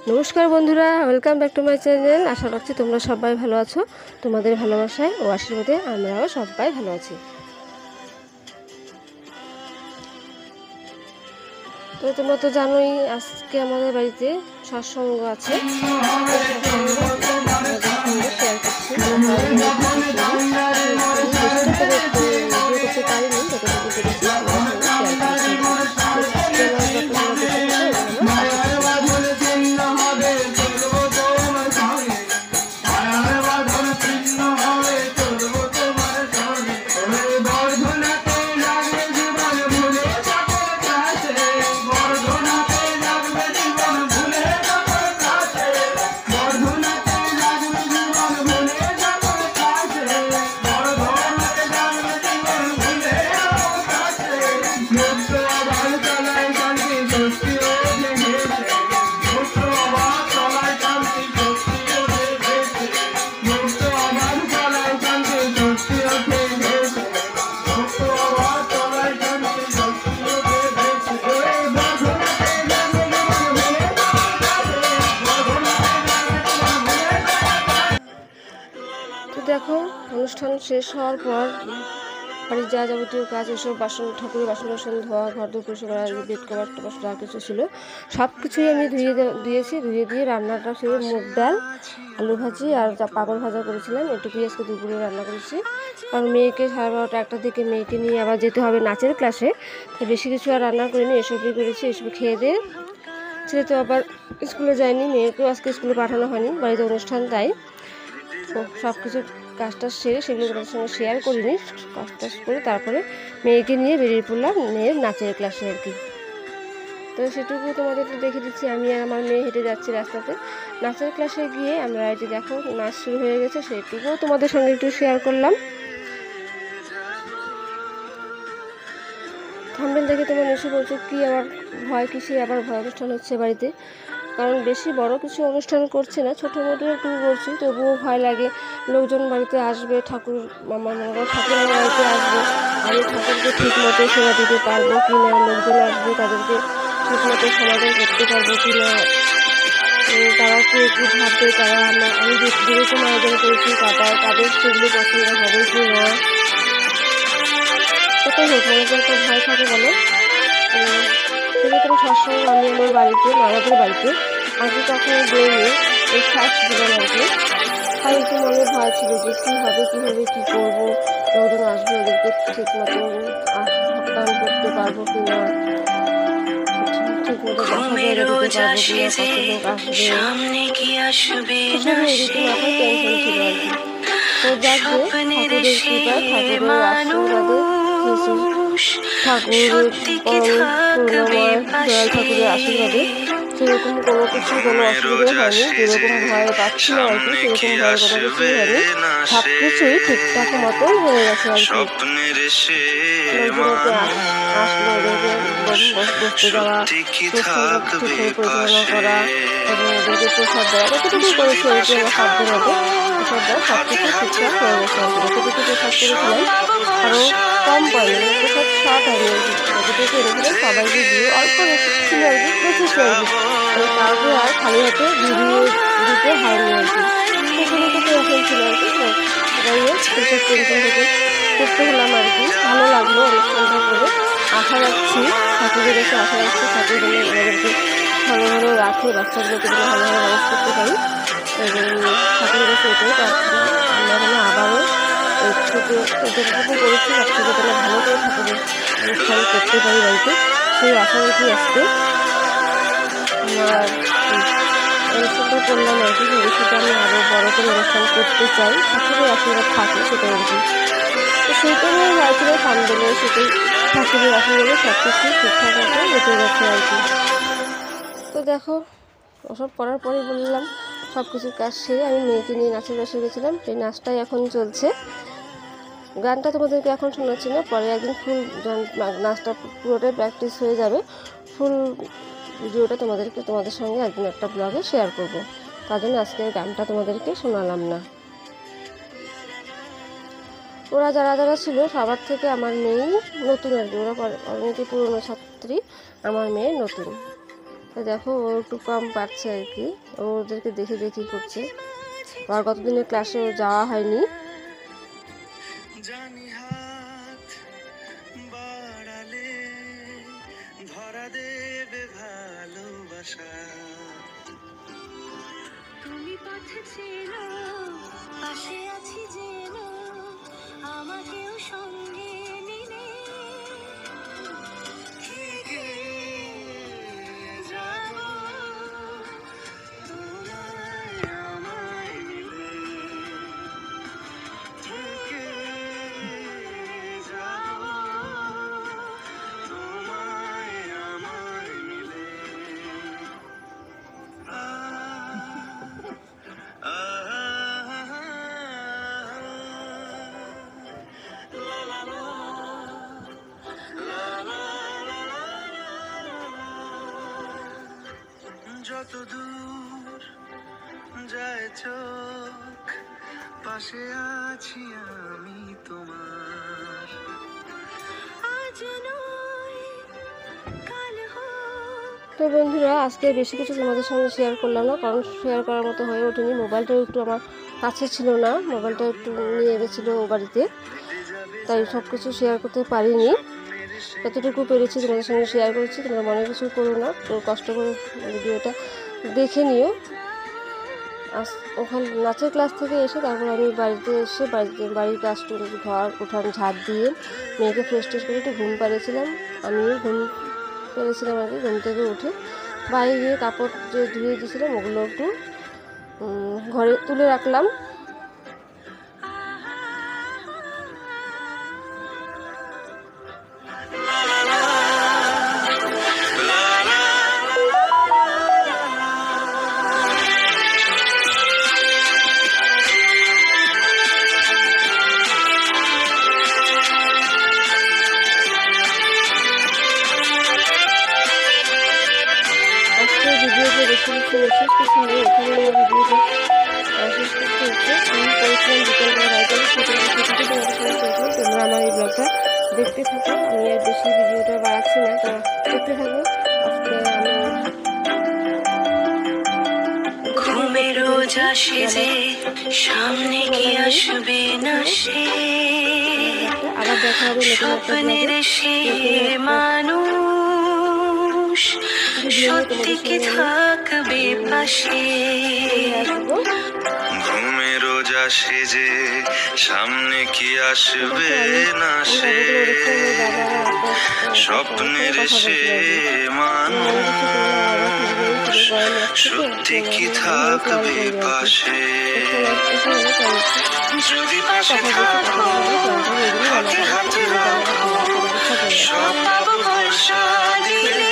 নমস্কার বন্ধুরা, welcome back to my channel. আশা রাখছি তোমরা সবাই ভালো আছো। তোমাদের ভালোবাসায় ও আশীর্বাদে আমরাও সবাই ভালো আছি। তো তোমরা তো জানোই আজকে আমাদের বাড়িতে সৎসঙ্গ আছে। শেয়ার করছি করতে পারিনি, যতটুকু পেরেছি দেখো, অনুষ্ঠান শেষ হওয়ার পর বাড়ির যা যাবতীয় কাজ, এসব বাসন, ঠাকুরের বাসন ধোয়া, ঘর দোর পরিষ্কার করা, বেড কভার টভার যা কিছু ছিল সব কিছুই আমি ধুয়ে দিয়ে রান্নাটা সেরে মুগ ডাল, আলু ভাজি আর পাপড় ভাজা করেছিলাম। এটুকুই আজকে দুপুরে রান্না করেছি, কারণ মেয়েকে 12:30 1টার দিকে মেয়েকে নিয়ে আবার যেতে হবে নাচের ক্লাসে, তাই বেশি কিছু আর রান্না করিনি, এসবই করেছি। এসব খেয়ে দিয়ে ছেলে তো আবার স্কুলে যায়নি, মেয়েকেও আজকে স্কুলে পাঠানো হয়নি, বাড়িতে অনুষ্ঠান, তাই সব কিছু কাজটা সেরে সেগুলো তোমাদের সঙ্গে শেয়ার করিনি। কাজটা করে তারপরে মেয়েকে নিয়ে বেরিয়ে পড়লাম মেয়ের নাচের ক্লাসে আর কি। তো সেটুকু তোমাদের একটু দেখে দিচ্ছি। আমি আর আমার মেয়ে হেঁটে যাচ্ছি রাস্তাতে নাচের ক্লাসে গিয়ে। আমরা এই যে দেখো নাচ শুরু হয়ে গেছে, সেটুকুও তোমাদের সঙ্গে একটু শেয়ার করলাম। থাম্বনেল দেখে তোমরা নিশ্চয়ই বলছো কি আবার ভয়, কিসে আবার ভয় অনুষ্ঠান হচ্ছে বাড়িতে। কারণ বেশি বড় কিছু অনুষ্ঠান করছি না, ছোটো মোটো একটু করছি, তবুও ভয় লাগে। লোকজন বাড়িতে আসবে, ঠাকুর ঠাকুরের বাড়িতে আসবে, আমি ঠাকুরকে ঠিক মতো সেবা দিতে পারবো কি না, লোকজন আসবে তাদেরকে ঠিক মতো সমাধান করতে পারবো কি না, তারা কে কী ভাববে, তারা আমি যেরকম আয়োজন করেছি তাদের সেগুলো পছন্দ হবে কি না, কোথায় হোক মনে একটা ভয় থাকে বলো। সেরকম সবসময় আমি আমার বাড়িতে, মামাদের বাড়িতে আগে কখনো যাইনি, এই ফার্স্ট দিলাম আর কি। তাই একটু মনে ভয় ছিল যে কী হবে কী করবো, লোকজন আসবে, ওদেরকে ঠিক মতো আপ্যায়ন করতে পারবো কি না, ঠিক মতো বসা জায়গা দিতে পারবো কি না, কত লোক আসবে, এরকম মাথায় টেনশন ছিল আর কি। তো যাক যে ঠাকুরের কৃপায়, ঠাকুরের আশীর্বাদে, ঠাকুরের করুণাময় দয়াল ঠাকুরের আশীর্বাদে সেরকম কোনো অসুবিধা হয়নি। যেরকম ভয় পাচ্ছিল আর কি, সেরকম ভয়ের কোনো কিছুই হয়নি, সব কিছুই ঠিকঠাক মতন হয়ে গেছে আর কি। লোকজনকে আসলো, ওদেরকে বসতে দেওয়া, প্রস্থানটা ঠিকভাবে পরিচালনা করা এবং ওদেরকে প্রসাদ দেওয়া, যতটুকু করেছি আর কি আমার সাধ্য মতো প্রসাদ দেওয়া, সব কিছু ঠিকঠাক হয়ে গেছে আর কি। যতটুকু প্রসাদ করেছিলাম আরও কম পাইনি, প্রসাদ শর্ট হয়নি আর কি, যতটুকু এনেছিলাম সবাইকে দিয়ে অল্প ছিল আর কি, রেখেছি আর কি, কাউকে আর খালি হাতে ভিডিও দিতে হয়নি আর কি। সেগুলোকে টেনশন ছিল আর কি। যাই হোক, সেসব টেনশন থেকে করতে হলাম আর কি। ভালো লাগলো অনুষ্ঠানটা করে। আশা রাখছি ঠাকুরের কাছে, আশা রাখছি ঠাকুর যেন আমাদেরকে ভালো ভালো রাখে, বাচ্চাগুলোকে যেন ভালোভাবে মানুষ করতে পারি এবং ঠাকুরের কাছে এটাই প্রার্থনা, আমরা যেন আবারও ছোটো যতটুকু করেছি তার থেকে যেন ভালো করে ঠাকুরের অনুষ্ঠান করতে পারি বাড়িতে, সেই আশা রেখে আজকে আমার অনুষ্ঠানটা করলাম আর কি। ভবিষ্যতে আমি আরও বড় করে অনুষ্ঠান করতে চাই, ঠাকুরের আশীর্বাদ থাকে সেটাই আর কি। তো সেইটাই হয়েছিল সামনে, সেটাই ঠাকুরের আশীর্বাদে সব কিছু ঠিকঠাক মতো বেঁচে গেছে আর কি। তো দেখো, ওসব করার পরে বললাম সব কিছুর কাজ সেরে আমি মেয়েকে নিয়ে নাচে বসে গেছিলাম। সেই নাচটাই এখন চলছে। গানটা তোমাদেরকে এখন শোনাচ্ছি না, পরে একদিন ফুল নাচটা পুরোটাই প্র্যাকটিস হয়ে যাবে, ফুল ভিডিওটা তোমাদের সঙ্গে একদিন একটা ব্লগে শেয়ার করব। তার জন্য আজকে গানটা তোমাদেরকে শোনালাম না। ওরা যারা যারা ছিল সবার থেকে আমার মেয়ে নতুন আর কি, ওরা অনেকে পুরনো ছাত্রী, আমার মেয়ে নতুন। তো দেখো ও একটু কম পারছে আর কি, ও ওদেরকে দেখে দেখি করছে। আর গতদিনের ক্লাসে যাওয়া হয়নি। ধরা দেবে ভালোবাসা, তুমি পথে ছিল পাশে আছি যেন, আমাকেও সঙ্গে নিলে থেকে যাব তোমায় আমায় মিলে, থেকে যাব তোমায় আমায় মিলে। যত দূর যায় চোখ, পাশে আছি আমি তোমার। তো বন্ধুরা, আজকে বেশি কিছু তোমাদের সঙ্গে শেয়ার করলাম না, কারণ শেয়ার করার মতো হয়ে ওঠেনি। মোবাইলটাও একটু আমার কাছে ছিল না, মোবাইলটা একটু নিয়ে গেছিলো বাড়িতে, তাই সব কিছু শেয়ার করতে পারিনি। যতটুকু পেরেছি তোমাদের সঙ্গে শেয়ার করেছি। তোমরা মনে কিছু করো না, তো কষ্ট করে ভিডিওটা দেখে নিও। ওখানে নাচের ক্লাস থেকে এসে তারপর আমি বাড়িতে এসে বাড়ির কাজটু ঘর উঠান ঝাড় দিয়ে মেয়েকে ফ্রেশ ট্রেশ করে একটু ঘুম পাড়িয়েছিলাম। আমিও ঘুম পেরেছিলাম আর কি। ঘুম থেকে উঠে বাইরে গিয়ে কাপড় যে ধুয়ে দিয়েছিলাম ওগুলো একটু ঘরে তুলে রাখলাম। ভিডিওতে বেশি বিশেষ কিছু নেই, এখানে আমার ভিডিওটা শেষ করতে হচ্ছে। আমি করেছিলাম বিকেলবেলা রাইটারে, সেগুলো সেটাকে তোমাদের সঙ্গে শেয়ার করলাম। তোমরা আমার এই ব্লগটা দেখতে থাকো, আমি আর বেশি ভিডিওটা বাড়াচ্ছি না, তো দেখতে থাকো। আজকে আমি ঘুমের রোজা সেজে সামনে কি আসবে না সে, আবার দেখা হবে স্বপ্নের সে মানুষ, সত্যি কি থাকবে পাশে। ঘুমে রোজা সেজে সামনে কি আসবে না সে, স্বপ্নের সে মানুষ, সত্যি কি থাকবে পাশে। যদি পাশে থাকো হাতে হাতে রাখো, সব পাবো ভরসা দিলে।